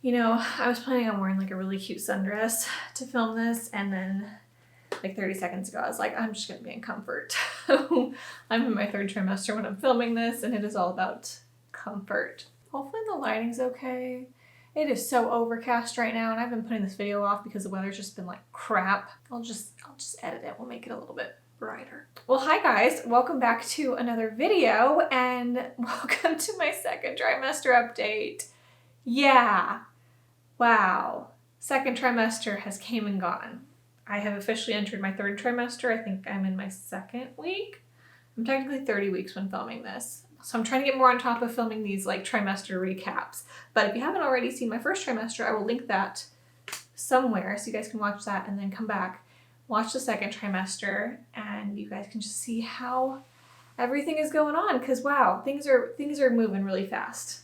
You know, I was planning on wearing like a really cute sundress to film this, and then like 30 seconds ago I was like, I'm just gonna be in comfort. I'm in my 3rd trimester when I'm filming this, and it is all about comfort. Hopefully the lighting's okay. It is so overcast right now, and I've been putting this video off because the weather's just been like crap. I'll just edit it. We'll make it a little bit brighter. Well, hi guys, welcome back to another video, and welcome to my 2nd trimester update. Yeah. Wow. 2nd trimester has came and gone. I have officially entered my 3rd trimester. I think I'm in my 2nd week. I'm technically 30 weeks when filming this. So I'm trying to get more on top of filming these like trimester recaps. But if you haven't already seen my 1st trimester, I will link that somewhere so you guys can watch that and then come back, watch the 2nd trimester, and you guys can just see how everything is going on. Because wow, things are moving really fast.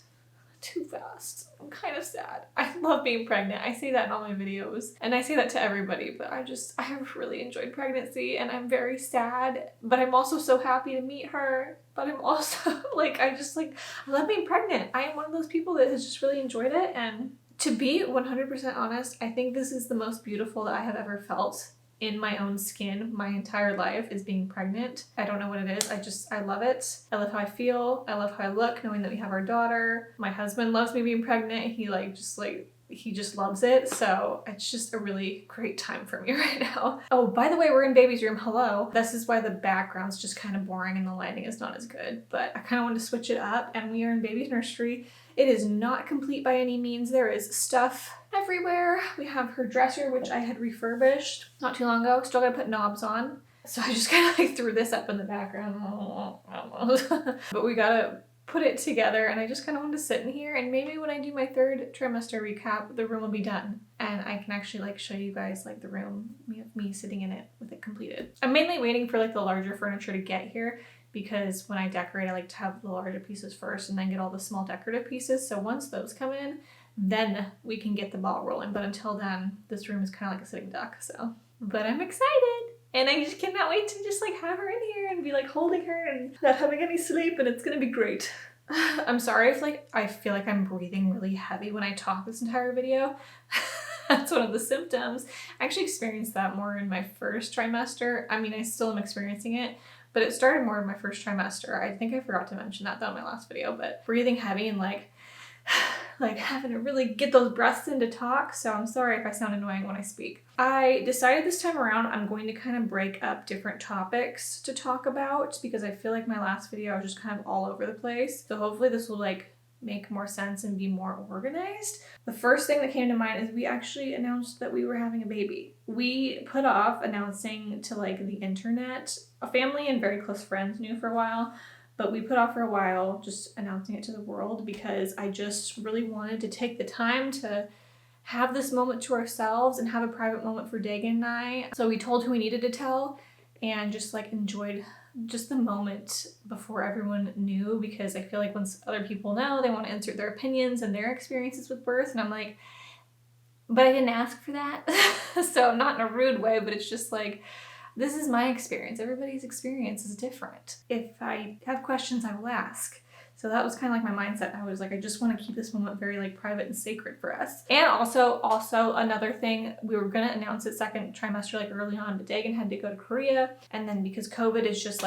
Too fast. I'm kind of sad. I love being pregnant. I say that in all my videos, and I say that to everybody, but I have really enjoyed pregnancy, and I'm very sad, but I'm also so happy to meet her. But I'm also I love being pregnant. I am one of those people that has just really enjoyed it, and to be 100% honest, I think this is the most beautiful that I have ever felt in my own skin my entire life, is being pregnant. I don't know what it is. I love it. I love how I feel. I love how I look, knowing that we have our daughter. My husband loves me being pregnant. He just loves it. So it's just a really great time for me right now. Oh, by the way, we're in baby's room. Hello. This is why the background's just kind of boring and the lighting is not as good, but I kind of wanted to switch it up, and we are in baby's nursery. It is not complete by any means. There is stuff everywhere. We have her dresser, which I had refurbished not too long ago. Still gotta put knobs on. So I just kind of threw this up in the background. But we gotta put it together, and I just kind of wanted to sit in here, and maybe when I do my 3rd trimester recap, the room will be done. And I can actually show you guys the room, me sitting in it with it completed. I'm mainly waiting for the larger furniture to get here, because when I decorate, I like to have the larger pieces first and then get all the small decorative pieces. So once those come in, then we can get the ball rolling. But until then, this room is kind of like a sitting duck. But I'm excited, and I just cannot wait to just have her in here and be holding her and not having any sleep, and it's gonna be great. I'm sorry if I feel like I'm breathing really heavy when I talk this entire video. That's one of the symptoms. I actually experienced that more in my 1st trimester. I mean, I still am experiencing it, but it started more in my 1st trimester. I think I forgot to mention that though in my last video, but breathing heavy and having to really get those breaths in to talk. So I'm sorry if I sound annoying when I speak. I decided this time around I'm going to kind of break up different topics to talk about, because I feel like my last video I was just kind of all over the place. So hopefully this will make more sense and be more organized. The first thing that came to mind is we actually announced that we were having a baby. We put off announcing to the internet. A family and very close friends knew for a while, but we put off for a while just announcing it to the world, because I just really wanted to take the time to have this moment to ourselves and have a private moment for Dagan and I. So we told who we needed to tell, and just enjoyed just the moment before everyone knew, because I feel like once other people know, they want to insert their opinions and their experiences with birth, and I'm like, but I didn't ask for that. So not in a rude way, but it's just this is my experience. Everybody's experience is different. If I have questions, I will ask. So that was kind of my mindset. I was I just want to keep this moment very private and sacred for us. And also another thing, we were gonna announce it 2nd trimester early on, but Dagan had to go to Korea, and then because COVID is just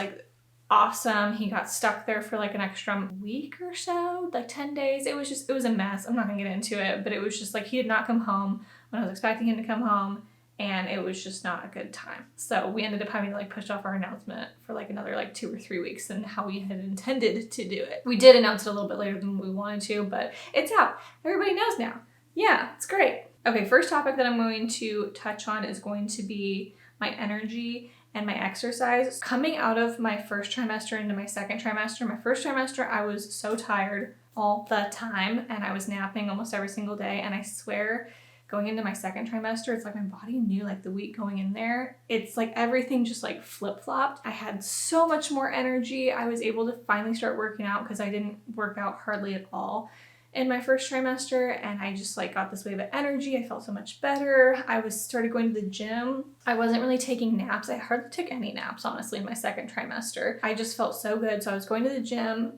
awesome, he got stuck there for an extra week or so, 10 days. It was a mess. I'm not gonna get into it, but it was just he did not come home when I was expecting him to come home, and it was just not a good time. So we ended up having to push off our announcement for another 2 or 3 weeks than how we had intended to do it. We did announce it a little bit later than we wanted to, but it's out. Everybody knows now. Yeah, it's great. Okay, first topic that I'm going to touch on is going to be my energy and my exercise. Coming out of my 1st trimester into my 2nd trimester, my 1st trimester, I was so tired all the time, and I was napping almost every single day, and I swear, going into my 2nd trimester, it's my body knew the week going in there. It's everything just flip-flopped. I had so much more energy. I was able to finally start working out, because I didn't work out hardly at all in my 1st trimester, and I just got this wave of energy. I felt so much better. I started going to the gym. I wasn't really taking naps. I hardly took any naps, honestly, in my 2nd trimester. I just felt so good. So I was going to the gym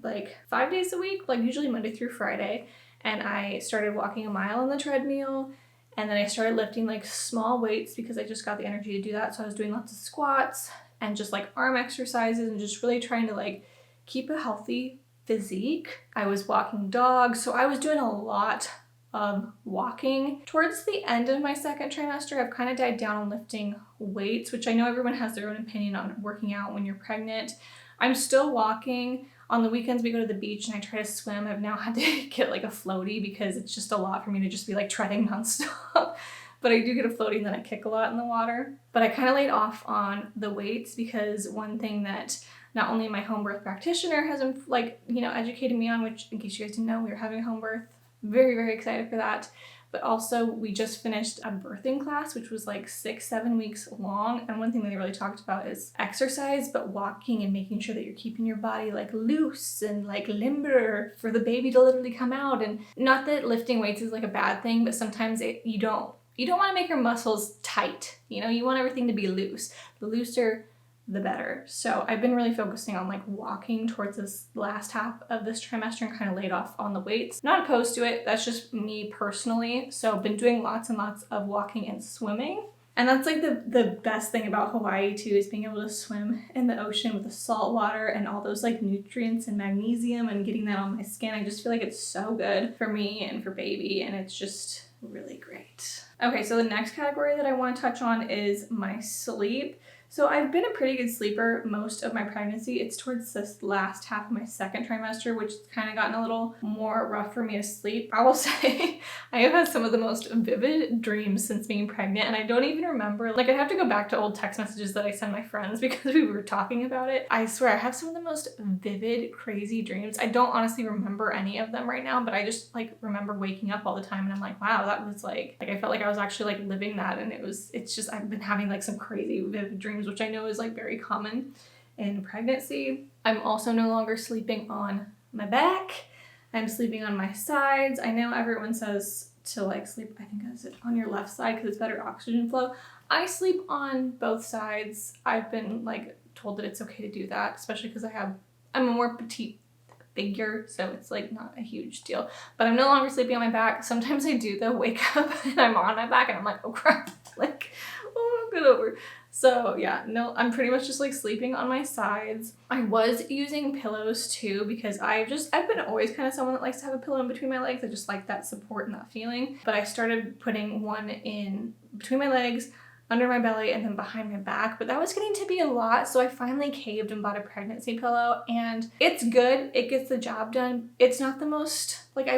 5 days a week, usually Monday through Friday. and I started walking a mile on the treadmill. And then I started lifting like small weights because I just got the energy to do that. So I was doing lots of squats and just like arm exercises and just really trying to like keep a healthy physique. I was walking dogs. So I was doing a lot of walking. Towards the end of my second trimester, I've kind of died down on lifting weights, which I know everyone has their own opinion on working out when you're pregnant. I'm still walking. On the weekends, we go to the beach and I try to swim. I've now had to get like a floaty because it's just a lot for me to just be like treading nonstop. But I do get a floaty and then I kick a lot in the water. But I kind of laid off on the weights because one thing that not only my home birth practitioner has like, you know, educated me on, which in case you guys didn't know, we were having a home birth. Very, very excited for that. But also we just finished a birthing class, which was like 6-7 weeks long. And one thing that they really talked about is exercise, but walking and making sure that you're keeping your body like loose and like limber for the baby to literally come out. And not that lifting weights is like a bad thing, but sometimes you don't want to make your muscles tight. You know, you want everything to be loose. The looser, the better. So I've been really focusing on like walking towards this last half of this trimester and kind of laid off on the weights. Not opposed to it, that's just me personally. So I've been doing lots and lots of walking and swimming. And that's like the best thing about Hawaii too, is being able to swim in the ocean with the salt water and all those like nutrients and magnesium and getting that on my skin. I just feel like it's so good for me and for baby, and it's just really great. Okay, so the next category that I want to touch on is my sleep. So I've been a pretty good sleeper most of my pregnancy. It's towards this last half of my second trimester, which has kind of gotten a little more rough for me to sleep. I will say I have had some of the most vivid dreams since being pregnant, and I don't even remember. Like, I'd have to go back to old text messages that I send my friends because we were talking about it. I swear I have some of the most vivid, crazy dreams. I don't honestly remember any of them right now, but I just like remember waking up all the time and I'm like, wow, that was like I felt like I was actually like living that, and it's just I've been having like some crazy vivid dreams, which I know is like very common in pregnancy. I'm also no longer sleeping on my back. I'm sleeping on my sides. I know everyone says to like sleep, I think that's it, on your left side because it's better oxygen flow. I sleep on both sides. I've been like told that it's okay to do that, especially because I'm a more petite figure, so it's like not a huge deal. But I'm no longer sleeping on my back. Sometimes I do though wake up and I'm on my back and I'm like, oh crap, like, oh, get over. So yeah, no, I'm pretty much just like sleeping on my sides. I was using pillows too because I've been always kind of someone that likes to have a pillow in between my legs. I just like that support and that feeling. But I started putting one in between my legs, under my belly, and then behind my back. But that was getting to be a lot, so I finally caved and bought a pregnancy pillow, and it's good. It gets the job done. It's not the most, like,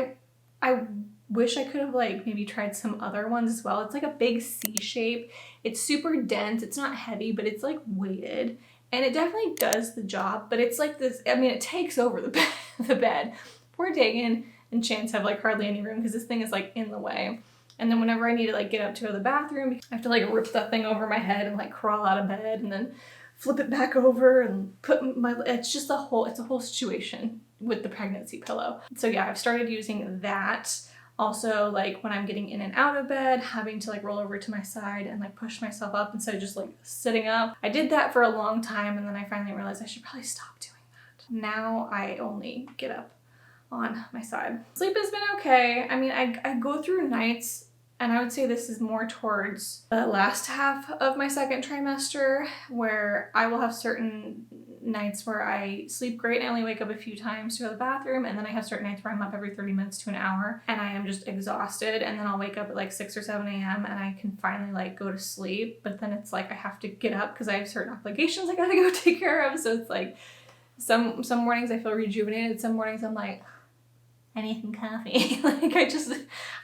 I wish I could have like maybe tried some other ones as well. It's like a big C shape. It's super dense. It's not heavy, but it's like weighted, and it definitely does the job. But it's like this, I mean, it takes over the bed. Poor Dagan and Chance have like hardly any room because this thing is like in the way. And then whenever I need to like get up to go to the bathroom, I have to like rip that thing over my head and like crawl out of bed and then flip it back over and put my, it's a whole situation with the pregnancy pillow. So yeah, I've started using that. Also, like when I'm getting in and out of bed, having to like roll over to my side and like push myself up instead of just like sitting up. I did that for a long time, and then I finally realized I should probably stop doing that. Now I only get up on my side. Sleep has been okay. I mean, I go through nights, and I would say this is more towards the last half of my second trimester, where I will have certain nights where I sleep great and I only wake up a few times to go to the bathroom, and then I have certain nights where I'm up every 30 minutes to an hour and I am just exhausted, and then I'll wake up at like 6 or 7 a.m. and I can finally like go to sleep, but then it's like I have to get up because I have certain obligations I gotta go take care of. So it's like some mornings I feel rejuvenated, some mornings I'm like, I need some coffee. Like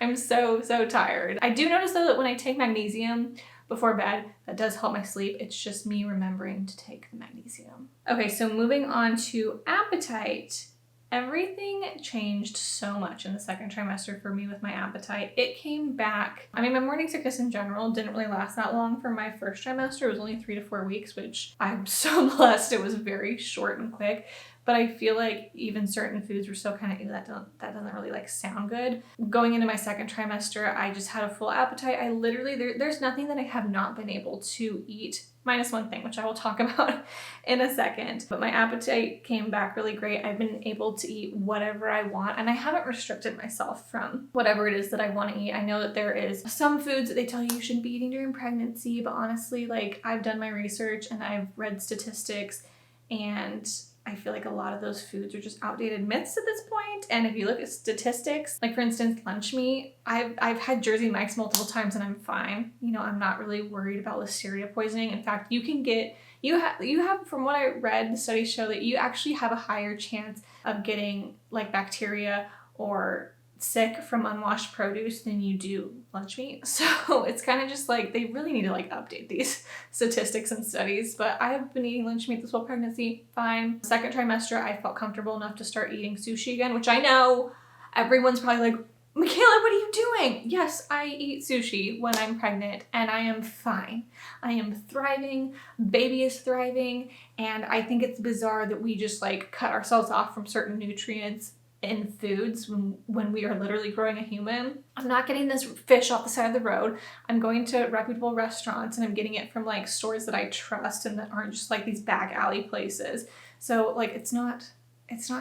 I'm so tired. I do notice though that when I take magnesium before bed, that does help my sleep. It's just me remembering to take the magnesium. Okay, so moving on to appetite. Everything changed so much in the second trimester for me with my appetite. It came back. I mean, my morning sickness in general didn't really last that long for my first trimester. It was only 3 to 4 weeks, which I'm so blessed. It was very short and quick. but I feel like even certain foods were still kind of, that doesn't really like sound good. Going into my second trimester, I just had a full appetite. I literally, there's nothing that I have not been able to eat, minus one thing, which I will talk about in a second. But my appetite came back really great. I've been able to eat whatever I want, and I haven't restricted myself from whatever it is that I want to eat. I know that there is some foods that they tell you shouldn't be eating during pregnancy, but honestly, like, I've done my research and I've read statistics, and I feel like a lot of those foods are just outdated myths at this point. And if you look at statistics, like for instance, lunch meat, I've had Jersey Mike's multiple times and I'm fine. You know, I'm not really worried about Listeria poisoning. In fact, you can get, you have, from what I read, the studies show that you actually have a higher chance of getting like bacteria or sick from unwashed produce than you do lunch meat. So it's kind of just like, they really need to like update these statistics and studies. But I have been eating lunch meat this whole pregnancy, fine. Second trimester, I felt comfortable enough to start eating sushi again, which I know everyone's probably like, Michaela, what are you doing? Yes, I eat sushi when I'm pregnant and I am fine. I am thriving, baby is thriving, and I think it's bizarre that we just like cut ourselves off from certain nutrients in foods when we are literally growing a human. I'm not getting this fish off the side of the road. I'm going to reputable restaurants and I'm getting it from like stores that I trust and that aren't just like these back alley places. So like it's not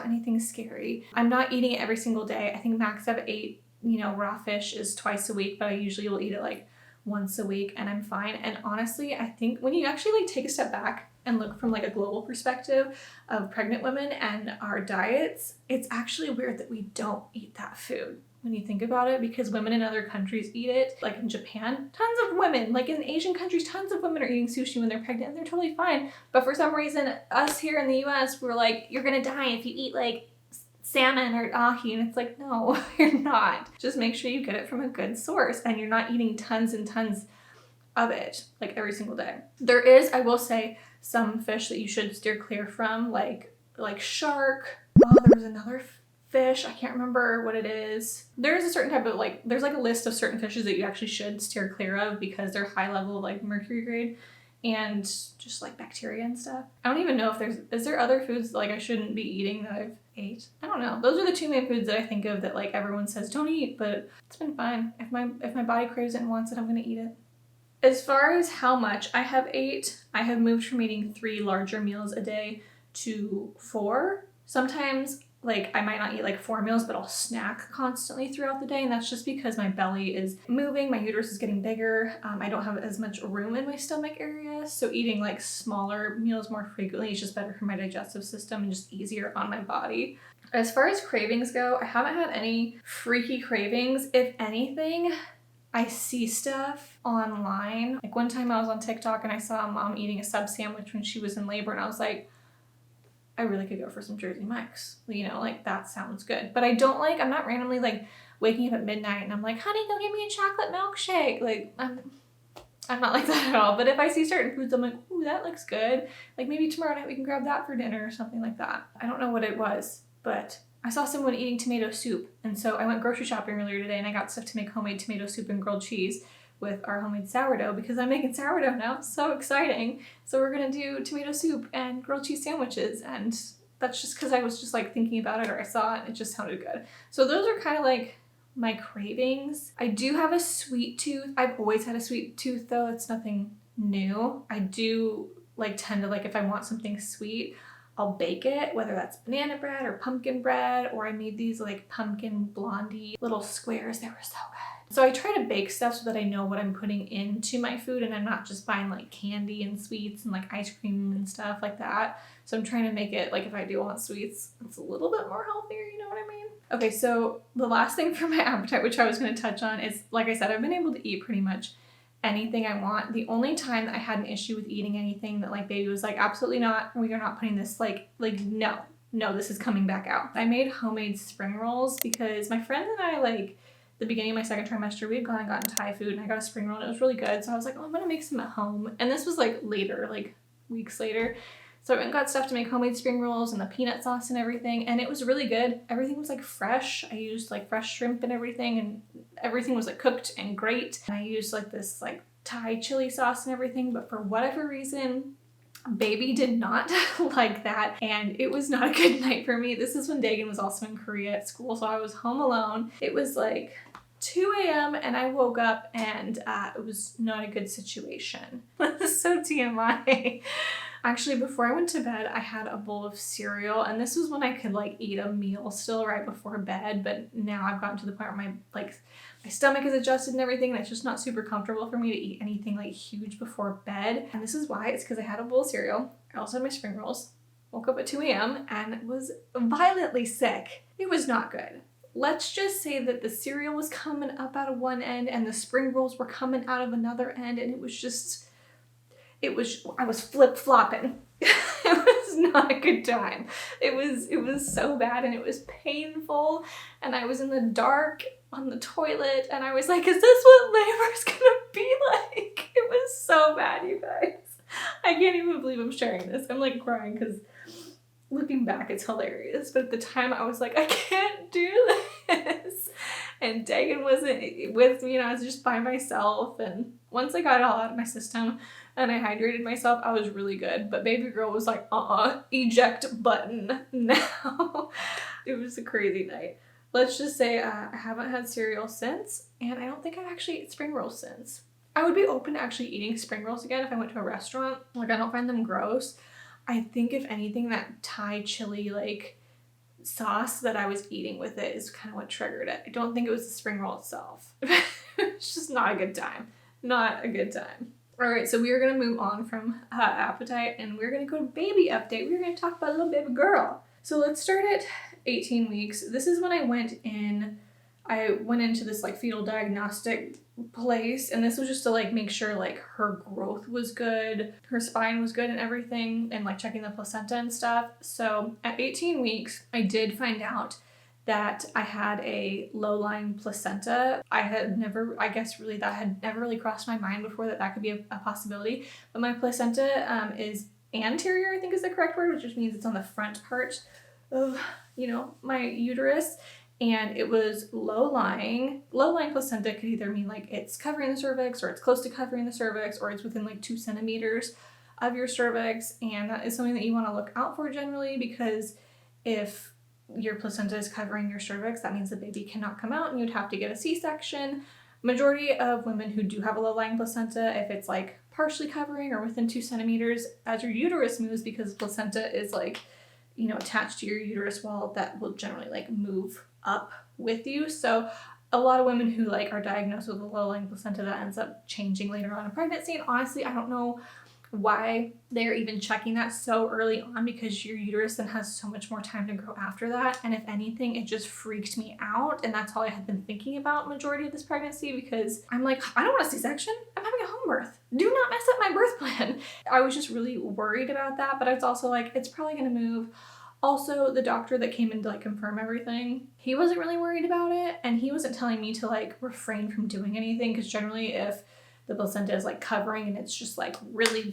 anything scary. I'm not eating it every single day. I think max I've ate, you know, raw fish is twice a week, but I usually will eat it like once a week and I'm fine. And honestly, I think when you actually like take a step back and look from like a global perspective of pregnant women and our diets, it's actually weird that we don't eat that food when you think about it, because women in other countries eat it. Like in Japan, tons of women, like in Asian countries, tons of women are eating sushi when they're pregnant and they're totally fine. But for some reason, us here in the US, we're like, you're gonna die if you eat like salmon or ahi, and it's like, no, you're not. Just make sure you get it from a good source and you're not eating tons and tons of it like every single day. There is, I will say, some fish that you should steer clear from, like shark. Oh, there was another fish, I can't remember what it is. There is a certain type of like, there's like a list of certain fishes that you actually should steer clear of because they're high level like mercury grade and just like bacteria and stuff. I don't even know if is there other foods like I shouldn't be eating that I've ate? I don't know. Those are the two main foods that I think of that like everyone says don't eat, but it's been fine. If my body craves it and wants it, I'm gonna eat it. As far as how much I have ate, I have moved from eating 3 larger meals a day to 4. Sometimes like I might not eat like 4 meals, but I'll snack constantly throughout the day. And that's just because my belly is moving, my uterus is getting bigger. I don't have as much room in my stomach area. So eating like smaller meals more frequently is just better for my digestive system and just easier on my body. As far as cravings go, I haven't had any freaky cravings. If anything, I see stuff online. Like one time I was on TikTok and I saw a mom eating a sub sandwich when she was in labor and I was like, I really could go for some Jersey Mike's. You know, like that sounds good. But I'm not randomly like waking up at midnight and I'm like, honey, go get me a chocolate milkshake. Like I'm not like that at all. But if I see certain foods, I'm like, ooh, that looks good. Like maybe tomorrow night we can grab that for dinner or something like that. I don't know what it was, but I saw someone eating tomato soup. And so I went grocery shopping earlier today and I got stuff to make homemade tomato soup and grilled cheese with our homemade sourdough because I'm making sourdough now. It's so exciting. So we're gonna do tomato soup and grilled cheese sandwiches, and that's just because I was just like thinking about it or I saw it and it just sounded good. So those are kind of like my cravings. I do have a sweet tooth. I've always had a sweet tooth though. It's nothing new. I do like tend to like if I want something sweet, I'll bake it, whether that's banana bread or pumpkin bread, or I made these like pumpkin blondie little squares. They were so good. So I try to bake stuff so that I know what I'm putting into my food and I'm not just buying like candy and sweets and like ice cream and stuff like that. So I'm trying to make it like if I do want sweets, it's a little bit more healthier, you know what I mean? Okay, so the last thing for my appetite, which I was gonna touch on, is like I said, I've been able to eat pretty much anything I want. The only time that I had an issue with eating anything that like baby was like, absolutely not, we are not putting this like no, this is coming back out. I made homemade spring rolls because my friend and I like the beginning of my second trimester, we had gone and gotten Thai food and I got a spring roll and it was really good. So I was like, oh, I'm gonna make some at home. And this was like later, like weeks later. So I went and got stuff to make homemade spring rolls and the peanut sauce and everything. And it was really good. Everything was like fresh. I used like fresh shrimp and everything was like cooked and great. And I used like this like Thai chili sauce and everything. But for whatever reason, Baby did not like that, and it was not a good night for me. This is when Dagan was also in Korea at school, so I was home alone. It was like 2 a.m. and I woke up and it was not a good situation. This is so TMI. Actually, before I went to bed, I had a bowl of cereal, and this was when I could like eat a meal still right before bed, but now I've gotten to the point where my stomach is adjusted and everything, and it's just not super comfortable for me to eat anything like huge before bed. And this is why. It's because I had a bowl of cereal. I also had my spring rolls. Woke up at 2 a.m. and was violently sick. It was not good. Let's just say that the cereal was coming up out of one end and the spring rolls were coming out of another end, and I was flip-flopping. It was not a good time. It was so bad, and it was painful, and I was in the dark on the toilet, and I was like, is this what labor's gonna be like? It was so bad, you guys. I can't even believe I'm sharing this. I'm like crying because looking back, it's hilarious. But at the time, I was like, I can't do this. And Dagan wasn't with me, and I was just by myself. And once I got it all out of my system and I hydrated myself, I was really good. But baby girl was like, eject button now. It was a crazy night. Let's just say I haven't had cereal since, and I don't think I've actually eaten spring rolls since. I would be open to actually eating spring rolls again if I went to a restaurant. Like, I don't find them gross. I think if anything, that Thai chili like sauce that I was eating with it is kind of what triggered it. I don't think it was the spring roll itself. It's just not a good time. Not a good time. All right, so we are going to move on from appetite, and we're going to go to baby update. We're going to talk about a little baby girl. So let's start at 18 weeks. This is when I went into this like fetal diagnostic place, and this was just to like make sure like her growth was good, her spine was good and everything, and like checking the placenta and stuff. So at 18 weeks, I did find out that I had a low-lying placenta. That had never really crossed my mind before that could be a possibility. But my placenta is anterior, I think is the correct word, which just means it's on the front part of, my uterus. And it was low-lying. Low-lying placenta could either mean like it's covering the cervix, or it's close to covering the cervix, or it's within like 2 centimeters of your cervix. And that is something that you want to look out for generally, because if your placenta is covering your cervix, that means the baby cannot come out and you'd have to get a C-section. Majority of women who do have a low-lying placenta, if it's like partially covering or within 2 centimeters, as your uterus moves, because the placenta is like, attached to your uterus wall, that will generally like move up with you. So a lot of women who like are diagnosed with a low-lying placenta, that ends up changing later on in pregnancy. And honestly, I don't know why they're even checking that so early on, because your uterus then has so much more time to grow after that. And if anything, it just freaked me out, and that's all I had been thinking about majority of this pregnancy, because I'm like, I don't want a C-section. I'm having a home birth. Do not mess up my birth plan. I was just really worried about that, but I was also like, it's probably gonna move. Also, the doctor that came in to like confirm everything, he wasn't really worried about it, and he wasn't telling me to like refrain from doing anything, because generally if the placenta is like covering and it's just like really,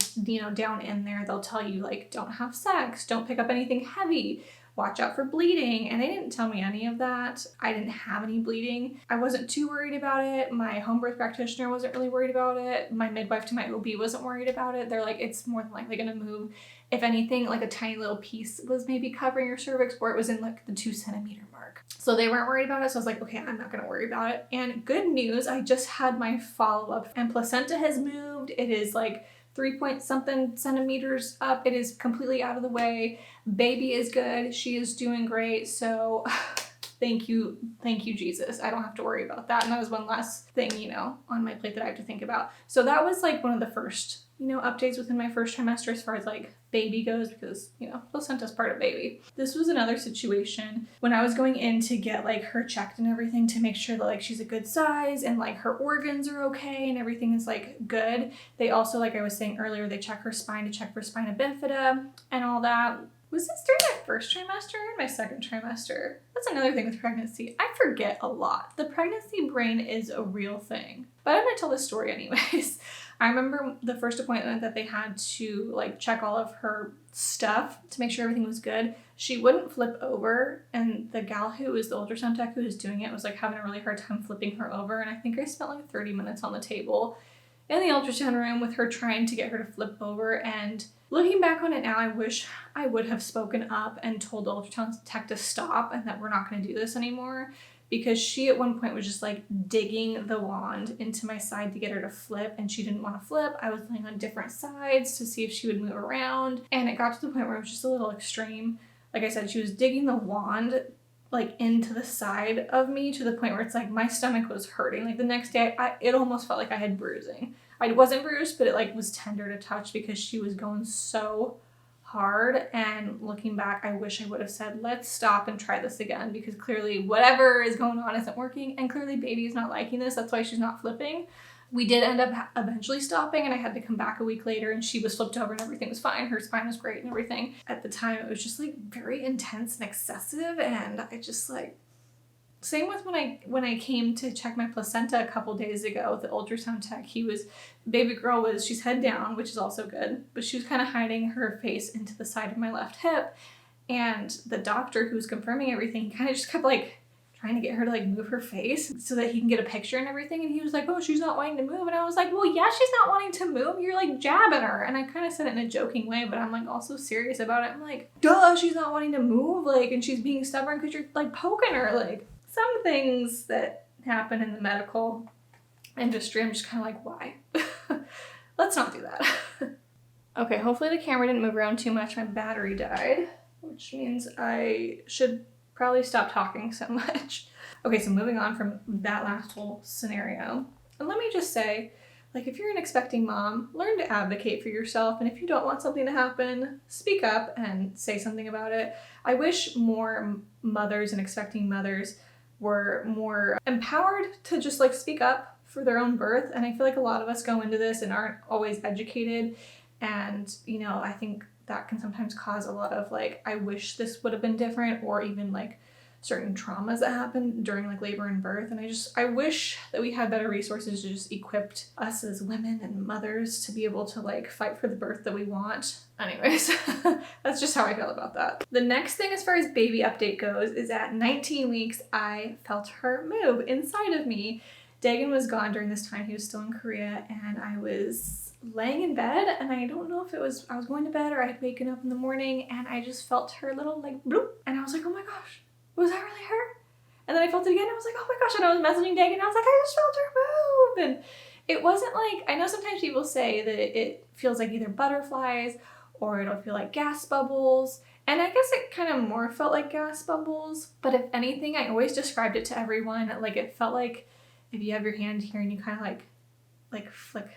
down in there, they'll tell you like, don't have sex, don't pick up anything heavy, watch out for bleeding. And they didn't tell me any of that. I didn't have any bleeding. I wasn't too worried about it. My home birth practitioner wasn't really worried about it. My midwife to my OB wasn't worried about it. They're like, it's more than likely gonna move. If anything, like a tiny little piece was maybe covering your cervix, or it was in like the 2 centimeter mark. So they weren't worried about it. So I was like, okay, I'm not gonna worry about it. And good news, I just had my follow-up, and placenta has moved. It is like 3-point-something centimeters up. It is completely out of the way. Baby is good. She is doing great. So thank you, Jesus. I don't have to worry about that. And that was one last thing, on my plate that I have to think about. So that was like one of the first, updates within my first trimester as far as like baby goes, because, placenta's part of baby. This was another situation when I was going in to get like her checked and everything to make sure that like she's a good size and like her organs are okay and everything is like good. They also, like I was saying earlier, they check her spine to check for spina bifida and all that. Was this during my first trimester or my second trimester? That's another thing with pregnancy. I forget a lot. The pregnancy brain is a real thing. But I'm gonna tell this story anyways. I remember the first appointment that they had to like check all of her stuff to make sure everything was good. She wouldn't flip over, and the gal who was the ultrasound tech who was doing it was like having a really hard time flipping her over. And I think I spent like 30 minutes on the table in the ultrasound room with her trying to get her to flip over. And looking back on it now, I wish I would have spoken up and told the ultrasound tech to stop and that we're not going to do this anymore, because she at one point was just like digging the wand into my side to get her to flip, and she didn't want to flip. I was laying on different sides to see if she would move around, and it got to the point where it was just a little extreme. Like I said, she was digging the wand like into the side of me to the point where it's like my stomach was hurting. Like the next day, it almost felt like I had bruising. I wasn't bruised, but it like was tender to touch because she was going so hard. And looking back, I wish I would have said, let's stop and try this again, because clearly whatever is going on isn't working, and clearly baby is not liking this. That's why she's not flipping. We did end up eventually stopping, and I had to come back a week later, and she was flipped over and everything was fine. Her spine was great and everything. At the time, it was just like very intense and excessive, and I just like, same with when I came to check my placenta a couple days ago with the ultrasound tech. Baby girl she's head down, which is also good, but she was kind of hiding her face into the side of my left hip, and the doctor who was confirming everything kind of just kept like trying to get her to like move her face so that he can get a picture and everything. And he was like, oh, she's not wanting to move. And I was like, well, yeah, she's not wanting to move. You're like jabbing her. And I kind of said it in a joking way, but I'm like also serious about it. I'm like, duh, she's not wanting to move. Like, and she's being stubborn because you're like poking her. Like, some things that happen in the medical industry, I'm just kind of like, why? Let's not do that. Okay, hopefully the camera didn't move around too much. My battery died, which means I should probably stop talking so much. Okay, so moving on from that last whole scenario. And let me just say, like, if you're an expecting mom, learn to advocate for yourself. And if you don't want something to happen, speak up and say something about it. I wish more mothers and expecting mothers were more empowered to just like speak up for their own birth. And I feel like a lot of us go into this and aren't always educated. And, you know, I think that can sometimes cause a lot of like, I wish this would have been different, or even like certain traumas that happen during like labor and birth. And I wish that we had better resources to just equip us as women and mothers to be able to like fight for the birth that we want. Anyways, that's just how I feel about that. The next thing as far as baby update goes is at 19 weeks, I felt her move inside of me. Dagan was gone during this time. He was still in Korea, and I was laying in bed, and I don't know if I was going to bed or I had waken up in the morning, and I just felt her little like bloop, and I was like, oh my gosh, was that really her? And then I felt it again, and I was like, oh my gosh, and I was messaging Dagan, and I was like, I just felt her move. And it wasn't like, I know sometimes people say that it feels like either butterflies or it'll feel like gas bubbles, and I guess it kind of more felt like gas bubbles, but if anything, I always described it to everyone like it felt like if you have your hand here and you kind of like flick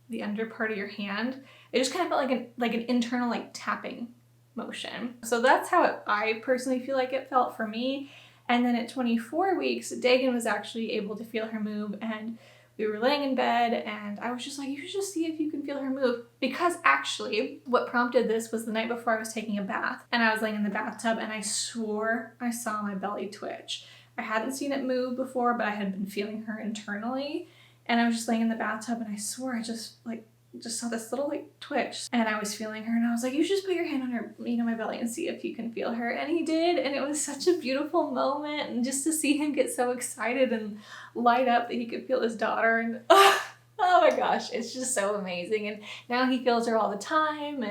the under part of your hand, it just kind of felt like an internal like tapping motion. So that's how I personally feel like it felt for me. And then at 24 weeks, Dagan was actually able to feel her move, and we were laying in bed, and I was just like, you should just see if you can feel her move. Because actually, what prompted this was the night before I was taking a bath, and I was laying in the bathtub, and I swore I saw my belly twitch. I hadn't seen it move before, but I had been feeling her internally. And I was just laying in the bathtub, and I swore I just saw this little like twitch, and I was feeling her, and I was like, you should just put your hand on her, my belly, and see if you can feel her. And he did, and it was such a beautiful moment, and just to see him get so excited and light up that he could feel his daughter, and oh my gosh, it's just so amazing. And now he feels her all the time,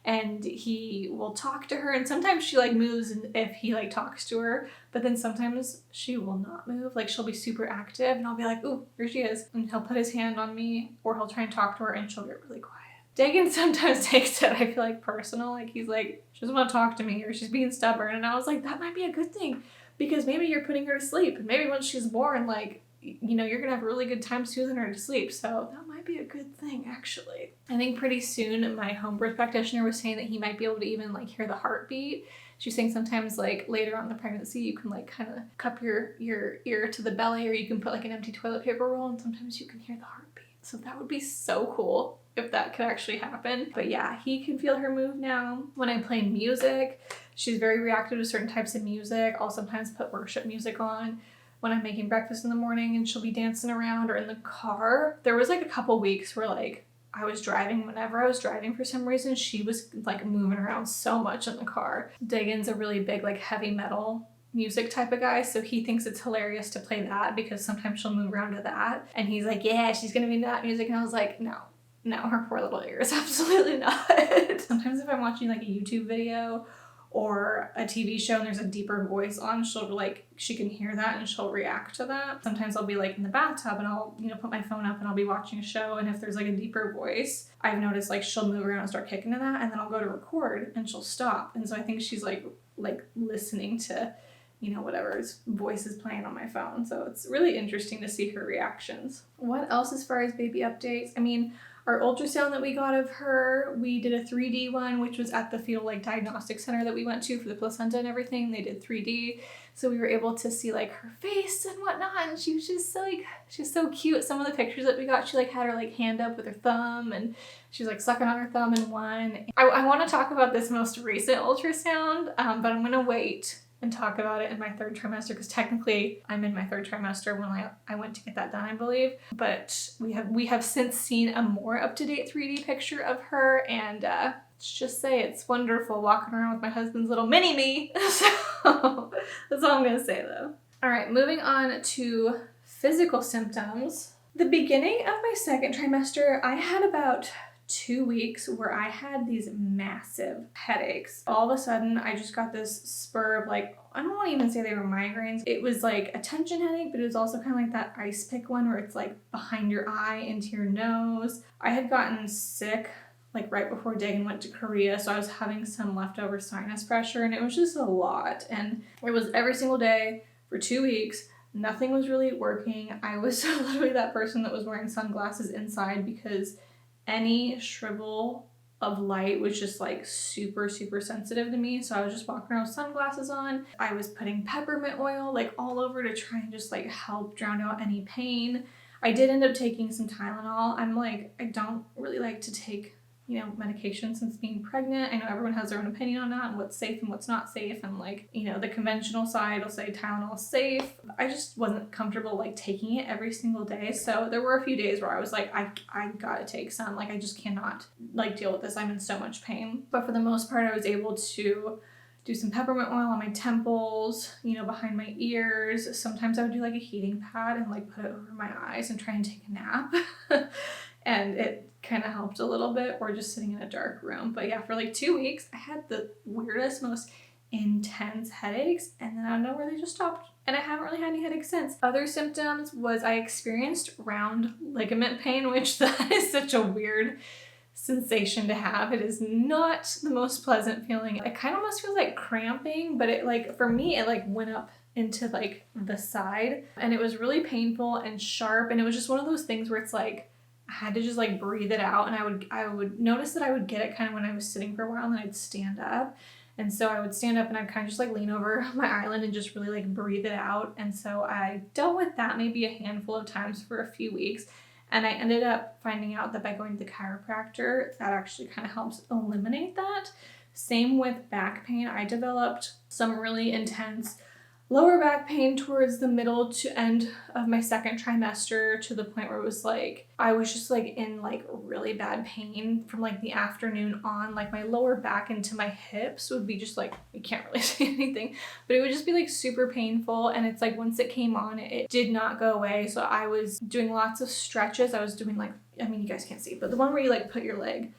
and he will talk to her, and sometimes she like moves if he like talks to her, but then sometimes she will not move. Like she'll be super active, and I'll be like, ooh, here she is, and he'll put his hand on me, or he'll try and talk to her, and she'll get really quiet. Dagan sometimes takes it, I feel like, personal, like he's like, she doesn't want to talk to me, or she's being stubborn, and I was like, that might be a good thing, because maybe you're putting her to sleep, and maybe once she's born, like, you know, you're gonna have a really good time soothing her to sleep, so that might be a good thing, actually. I think pretty soon my home birth practitioner was saying that he might be able to even like hear the heartbeat. She's saying sometimes like later on in the pregnancy you can like kind of cup your ear to the belly, or you can put like an empty toilet paper roll, and sometimes you can hear the heartbeat. So that would be so cool if that could actually happen. But yeah, he can feel her move now. When I play music, she's very reactive to certain types of music. I'll sometimes put worship music on when I'm making breakfast in the morning, and she'll be dancing around, or in the car. There was like a couple weeks where like whenever I was driving for some reason, she was like moving around so much in the car. Dagan's a really big like heavy metal music type of guy, so he thinks it's hilarious to play that because sometimes she'll move around to that. And he's like, yeah, she's gonna be that music. And I was like, no, her poor little ears, absolutely not. Sometimes if I'm watching like a YouTube video or a TV show and there's a deeper voice on, she can hear that and she'll react to that. Sometimes I'll be like in the bathtub and I'll, put my phone up and I'll be watching a show, and if there's like a deeper voice, I've noticed like she'll move around and start kicking to that, and then I'll go to record and she'll stop. And so I think she's like listening to, whatever's voice is playing on my phone. So it's really interesting to see her reactions. What else as far as baby updates? I mean, our ultrasound that we got of her, we did a 3D one, which was at the fetal diagnostic center that we went to for the placenta and everything. They did 3D. So we were able to see her face and whatnot. And she was just she's so cute. Some of the pictures that we got, she had her hand up with her thumb, and she was sucking on her thumb in one. I want to talk about this most recent ultrasound, but I'm going to wait and talk about it in my third trimester, because technically I'm in my third trimester when I went to get that done, I believe. But we have since seen a more up-to-date 3D picture of her, and let's just say it's wonderful walking around with my husband's little mini-me. So that's all I'm gonna say though. All right, moving on to physical symptoms. The beginning of my second trimester, I had about 2 weeks where I had these massive headaches. All of a sudden, I just got this spur of I don't want to even say they were migraines. It was a tension headache, but it was also kind of like that ice pick one where it's behind your eye into your nose. I had gotten sick right before Dagan went to Korea, so I was having some leftover sinus pressure, and it was just a lot. And it was every single day for 2 weeks. Nothing was really working. I was literally that person that was wearing sunglasses inside because any shrivel of light was just super, super sensitive to me. So I was just walking around with sunglasses on. I was putting peppermint oil all over to try and just help drown out any pain. I did end up taking some Tylenol. I don't really like to take medication since being pregnant. I know everyone has their own opinion on that and what's safe and what's not safe. And the conventional side will say Tylenol is safe. I just wasn't comfortable taking it every single day. So there were a few days where I was I gotta take some. I just cannot deal with this. I'm in so much pain. But for the most part, I was able to do some peppermint oil on my temples, behind my ears. Sometimes I would do a heating pad and put it over my eyes and try and take a nap. And it kind of helped a little bit, or just sitting in a dark room. But yeah, for 2 weeks, I had the weirdest, most intense headaches, and then out of nowhere they just stopped. And I haven't really had any headaches since. Other symptoms was I experienced round ligament pain, which that is such a weird sensation to have. It is not the most pleasant feeling. It kind of almost feels like cramping, but it for me, it went up into the side, and it was really painful and sharp. And it was just one of those things where it's I had to just breathe it out, and I would notice that I would get it kind of when I was sitting for a while, and then I'd stand up. And so I would stand up and I'd kind of just lean over my island and just really breathe it out. And so I dealt with that maybe a handful of times for a few weeks. And I ended up finding out that by going to the chiropractor, that actually kind of helps eliminate that. Same with back pain. I developed some really intense lower back pain towards the middle to end of my second trimester, to the point where it was I was just in really bad pain from the afternoon on. My lower back into my hips would be just you can't really see anything, but it would just be super painful. And it's once it came on, it did not go away. So I was doing lots of stretches. I was doing I mean, you guys can't see, but the one where you put your leg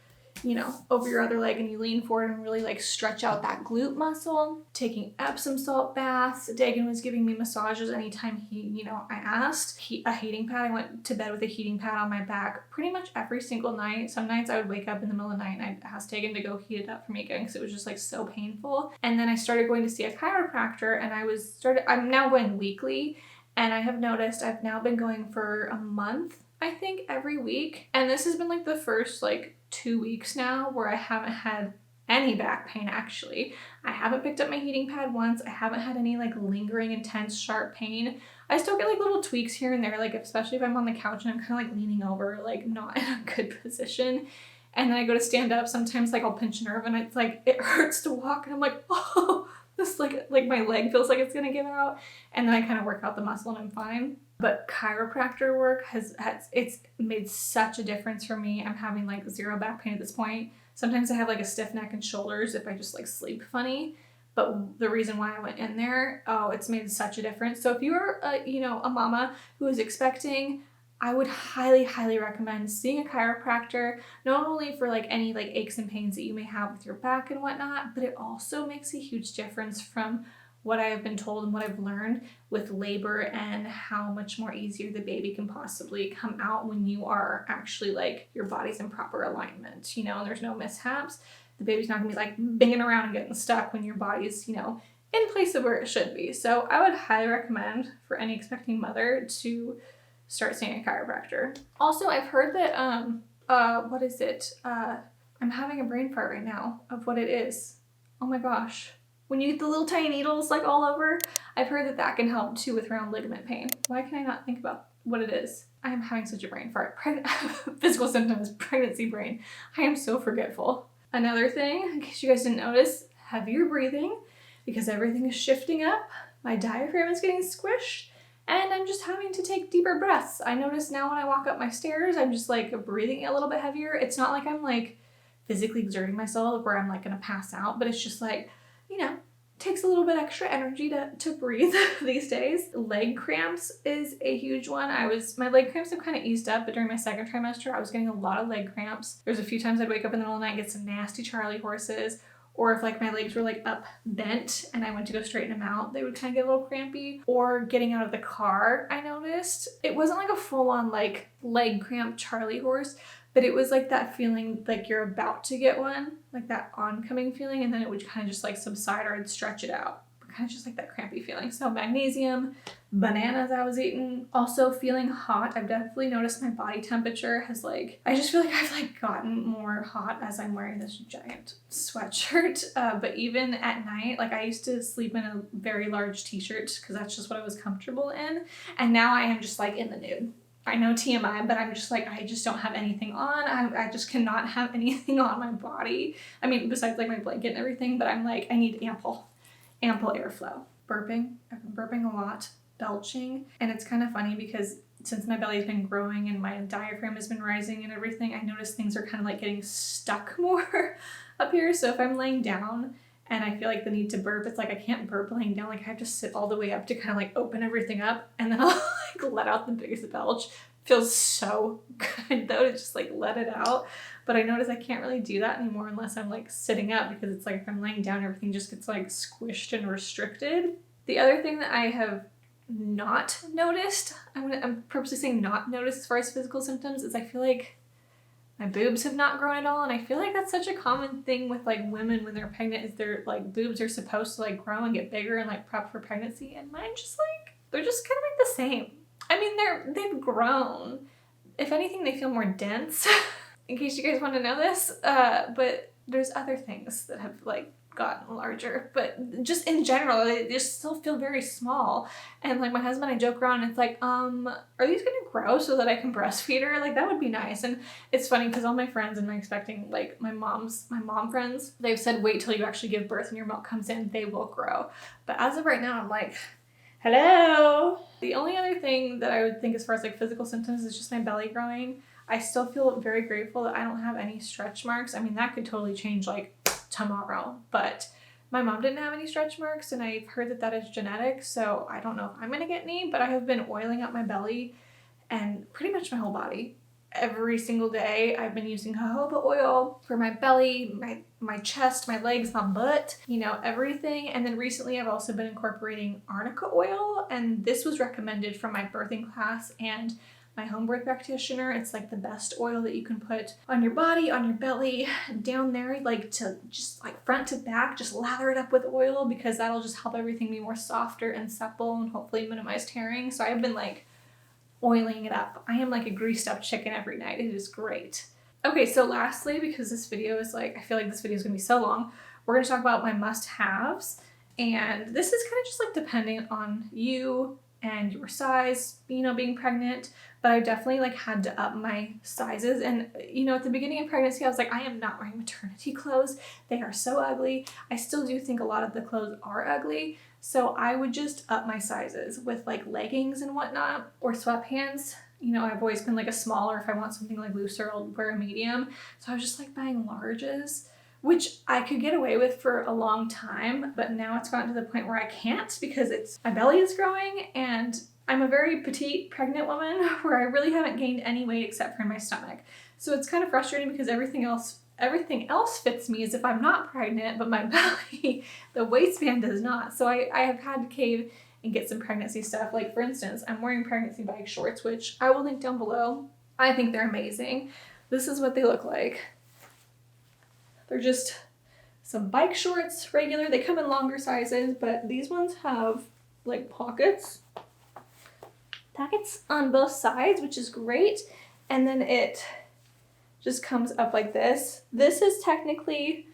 over your other leg and you lean forward and really stretch out that glute muscle. Taking Epsom salt baths. Dagan was giving me massages anytime he, I asked. A heating pad. I went to bed with a heating pad on my back pretty much every single night. Some nights I would wake up in the middle of the night and I'd ask Dagan to go heat it up for me again because it was just so painful. And then I started going to see a chiropractor, and I'm now going weekly, and I have noticed I've now been going for a month, I think, every week. And this has been the first 2 weeks now where I haven't had any back pain. Actually, I haven't picked up my heating pad once. I haven't had any lingering intense sharp pain. I still get little tweaks here and there, especially if I'm on the couch and I'm kind of leaning over, not in a good position. And then I go to stand up, sometimes I'll pinch a nerve and it's it hurts to walk, and I'm oh, this my leg feels like it's gonna give out. And then I kind of work out the muscle and I'm fine. But chiropractor work it's made such a difference for me. I'm having zero back pain at this point. Sometimes I have a stiff neck and shoulders if I just sleep funny. But the reason why I went in there, oh, it's made such a difference. So if you're a mama who is expecting, I would highly, highly recommend seeing a chiropractor, not only for like any like aches and pains that you may have with your back and whatnot, but it also makes a huge difference from what I have been told and what I've learned with labor and how much more easier the baby can possibly come out when you are actually like your body's in proper alignment, and there's no mishaps. The baby's not gonna be like banging around and getting stuck when your body's, in place of where it should be. So I would highly recommend for any expecting mother to start seeing a chiropractor. Also, I've heard that, what is it? I'm having a brain fart right now of what it is. Oh my gosh. When you get the little tiny needles like all over, I've heard that that can help too with round ligament pain. Why can I not think about what it is? I am having such a brain fart. Physical symptoms, pregnancy brain. I am so forgetful. Another thing, in case you guys didn't notice, heavier breathing because everything is shifting up. My diaphragm is getting squished and I'm just having to take deeper breaths. I notice now when I walk up my stairs, I'm just like breathing a little bit heavier. It's not like I'm like physically exerting myself where I'm like gonna pass out, but it's just like, takes a little bit extra energy to breathe these days. Leg cramps is a huge one. My leg cramps have kind of eased up, but during my second trimester, I was getting a lot of leg cramps. There's a few times I'd wake up in the middle of the night and get some nasty Charlie horses, or if like my legs were like up bent and I went to go straighten them out, they would kind of get a little crampy. Or getting out of the car, I noticed. It wasn't like a full-on like leg cramp Charlie horse, but it was like that feeling like you're about to get one, like that oncoming feeling, and then it would kind of just like subside or I'd stretch it out. Kind of just like that crampy feeling. So magnesium, bananas I was eating. Also feeling hot. I've definitely noticed my body temperature has I just feel like I've like gotten more hot as I'm wearing this giant sweatshirt. But even at night, like I used to sleep in a very large t-shirt because that's just what I was comfortable in. And now I am just like in the nude. I know TMI, but I'm just like, I just don't have anything on. I just cannot have anything on my body. I mean, besides like my blanket and everything, but I'm like, I need ample airflow. Burping. I've been burping a lot. Belching. And it's kind of funny because since my belly's been growing and my diaphragm has been rising and everything, I notice things are kind of like getting stuck more up here. So if I'm laying down and I feel like the need to burp, it's like I can't burp laying down. Like I have to sit all the way up to kind of like open everything up and then I'll like let out the biggest belch. Feels so good though to just like let it out. But I notice I can't really do that anymore unless I'm like sitting up, because it's like if I'm laying down, everything just gets like squished and restricted. The other thing that I have not noticed, I'm purposely saying not noticed as far as physical symptoms, is I feel like my boobs have not grown at all. And I feel like that's such a common thing with like women when they're pregnant, is their like boobs are supposed to like grow and get bigger and like prep for pregnancy. And mine just like, they're just kind of like the same. I mean, they've grown. If anything, they feel more dense. In case you guys want to know this, but there's other things that have like gotten larger, but just in general, they just still feel very small. And like my husband, I joke around, it's like, are these gonna grow so that I can breastfeed her? Like that would be nice. And it's funny because all my friends and my expecting, like my mom friends, they've said, wait till you actually give birth and your milk comes in, they will grow. But as of right now, I'm like, hello. The only other thing that I would think as far as like physical symptoms is just my belly growing. I still feel very grateful that I don't have any stretch marks. I mean, that could totally change like tomorrow, but my mom didn't have any stretch marks and I've heard that that is genetic. So I don't know if I'm gonna get any, but I have been oiling up my belly and pretty much my whole body. Every single day I've been using jojoba oil for my belly, my chest, my legs, my butt, everything. And then recently I've also been incorporating arnica oil, and this was recommended from my birthing class and my home birth practitioner. It's like the best oil that you can put on your body, on your belly, down there, like to just like front to back, just lather it up with oil because that'll just help everything be more softer and supple and hopefully minimize tearing. So I've been like oiling it up. I am like a greased up chicken every night. It is great. Okay, so lastly, because this video is like, I feel like this video is gonna be so long, we're gonna talk about my must-haves. And this is kind of just like depending on you and your size, being pregnant, but I definitely like had to up my sizes. And at the beginning of pregnancy, I was like, I am not wearing maternity clothes. They are so ugly. I still do think a lot of the clothes are ugly. So I would just up my sizes with like leggings and whatnot, or sweatpants. I've always been like a smaller. If I want something like looser, I'll wear a medium. So I was just like buying larges. which I could get away with for a long time, but now it's gotten to the point where I can't because my belly is growing, and I'm a very petite pregnant woman where I really haven't gained any weight except for in my stomach. So it's kind of frustrating because everything else fits me as if I'm not pregnant, but my belly, the waistband does not. So I have had to cave and get some pregnancy stuff. Like for instance, I'm wearing pregnancy bike shorts, which I will link down below. I think they're amazing. This is what they look like. They're just some bike shorts, regular. They come in longer sizes, but these ones have like pockets on both sides, which is great. And then it just comes up like this. This is technically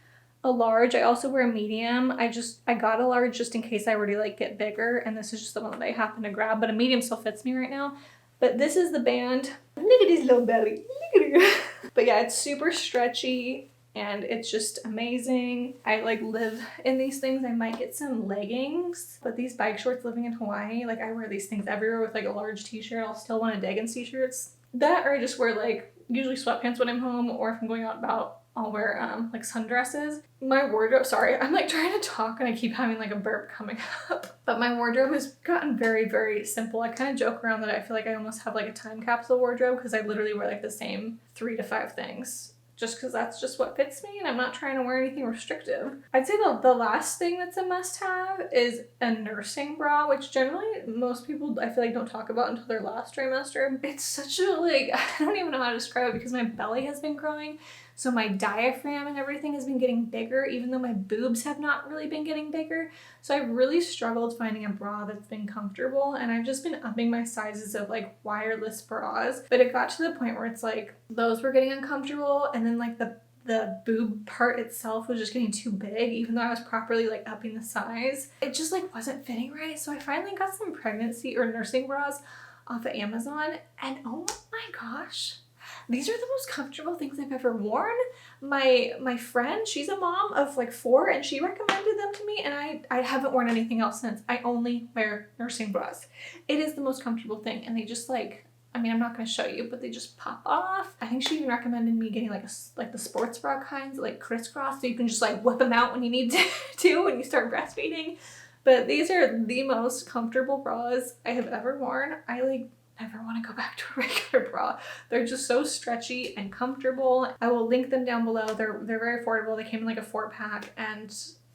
a large. I also wear a medium. I got a large just in case I were to like get bigger, and this is just the one that I happen to grab, but a medium still fits me right now. But this is the band. Look at his little belly. Look at her. But yeah, it's super stretchy and it's just amazing. I like live in these things. I might get some leggings, but these bike shorts living in Hawaii, like I wear these things everywhere with like a large t-shirt. I'll still want to Daggins t-shirts. That, or I just wear like usually sweatpants when I'm home, or if I'm going out and about, I'll wear like sundresses. My wardrobe, sorry, I'm like trying to talk and I keep having like a burp coming up. But my wardrobe has gotten very, very simple. I kind of joke around that I feel like I almost have like a time capsule wardrobe because I literally wear like the same 3 to 5 things. Just because that's just what fits me and I'm not trying to wear anything restrictive. I'd say the last thing that's a must-have is a nursing bra, which generally most people I feel like don't talk about until their last trimester. It's such a like, I don't even know how to describe it because my belly has been growing. So my diaphragm and everything has been getting bigger, even though my boobs have not really been getting bigger. So I've really struggled finding a bra that's been comfortable, and I've just been upping my sizes of like wireless bras. But it got to the point where it's like those were getting uncomfortable, and then like the boob part itself was just getting too big, even though I was properly like upping the size. It just like wasn't fitting right. So I finally got some pregnancy or nursing bras off of Amazon, and oh my gosh, these are the most comfortable things I've ever worn. My friend, she's a mom of like 4, and she recommended them to me, and I haven't worn anything else since. I only wear nursing bras. It is the most comfortable thing, and they just like, I mean, I'm not going to show you, but they just pop off. I think she even recommended me getting like the sports bra kinds, like crisscross, so you can just like whip them out when you need to when you start breastfeeding. But these are the most comfortable bras I have ever worn. I like never want to go back to a regular bra. They're just so stretchy and comfortable. I will link them down below. They're very affordable. They came in like a 4-pack and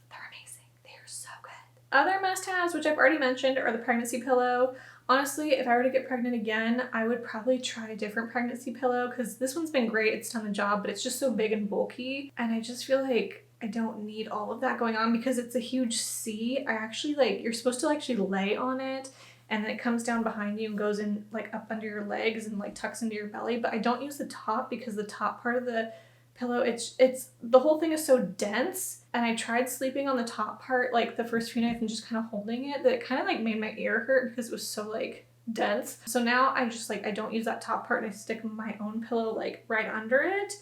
they're amazing. They are so good. Other must-haves, which I've already mentioned, are the pregnancy pillow. Honestly, if I were to get pregnant again, I would probably try a different pregnancy pillow because this one's been great. It's done the job, but it's just so big and bulky. And I just feel like I don't need all of that going on because it's a huge C. I actually like, you're supposed to actually lay on it, and then it comes down behind you and goes in like up under your legs and like tucks into your belly. But I don't use the top because the top part of the pillow, it's the whole thing is so dense. And I tried sleeping on the top part like the first few nights and just kind of holding it, that it kind of like made my ear hurt because it was so like dense. So now I just like, I don't use that top part and I stick my own pillow like right under it.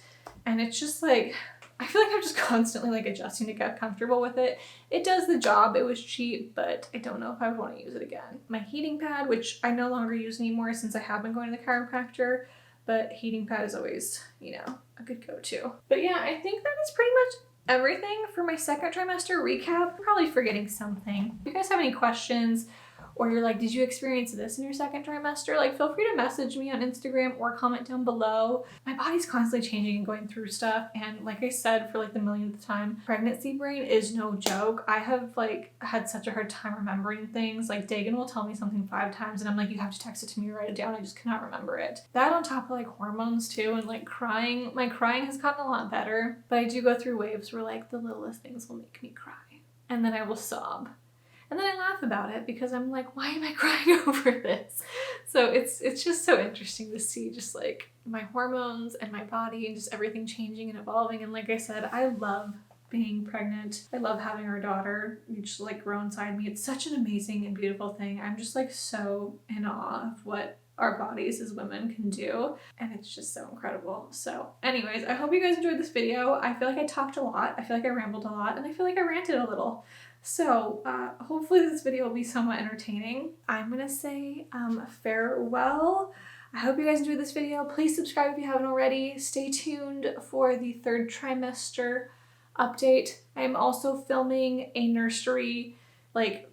And it's just like, I feel like I'm just constantly like adjusting to get comfortable with it. It does the job. It was cheap, but I don't know if I would want to use it again. My heating pad, which I no longer use anymore since I have been going to the chiropractor, but heating pad is always, you know, a good go-to. But yeah, I think that is pretty much everything for my second trimester recap. I'm probably forgetting something. If you guys have any questions, or you're like, did you experience this in your second trimester? Like, feel free to message me on Instagram or comment down below. My body's constantly changing and going through stuff. And like I said, for like the millionth time, pregnancy brain is no joke. I have like had such a hard time remembering things. Like Dagan will tell me something 5 times and I'm like, you have to text it to me or write it down. I just cannot remember it. That on top of like hormones too, and like crying. My crying has gotten a lot better, but I do go through waves where like the littlest things will make me cry. And then I will sob. And then I laugh about it because I'm like, why am I crying over this? So it's just so interesting to see just like my hormones and my body and just everything changing and evolving. And like I said, I love being pregnant. I love having our daughter just like grow inside me. It's such an amazing and beautiful thing. I'm just like so in awe of what our bodies as women can do, and it's just so incredible. So anyways, I hope you guys enjoyed this video. I feel like I talked a lot, I feel like I rambled a lot, and I feel like I ranted a little. So hopefully this video will be somewhat entertaining. I'm gonna say farewell. I hope you guys enjoyed this video. Please subscribe if you haven't already. Stay tuned for the third trimester update. I'm also filming a nursery, like,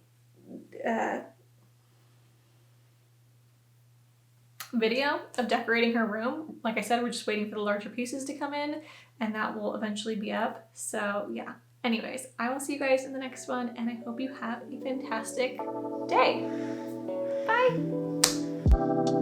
video of decorating her room. Like I said, we're just waiting for the larger pieces to come in, and that will eventually be up. So yeah. Anyways, I will see you guys in the next one, and I hope you have a fantastic day. Bye!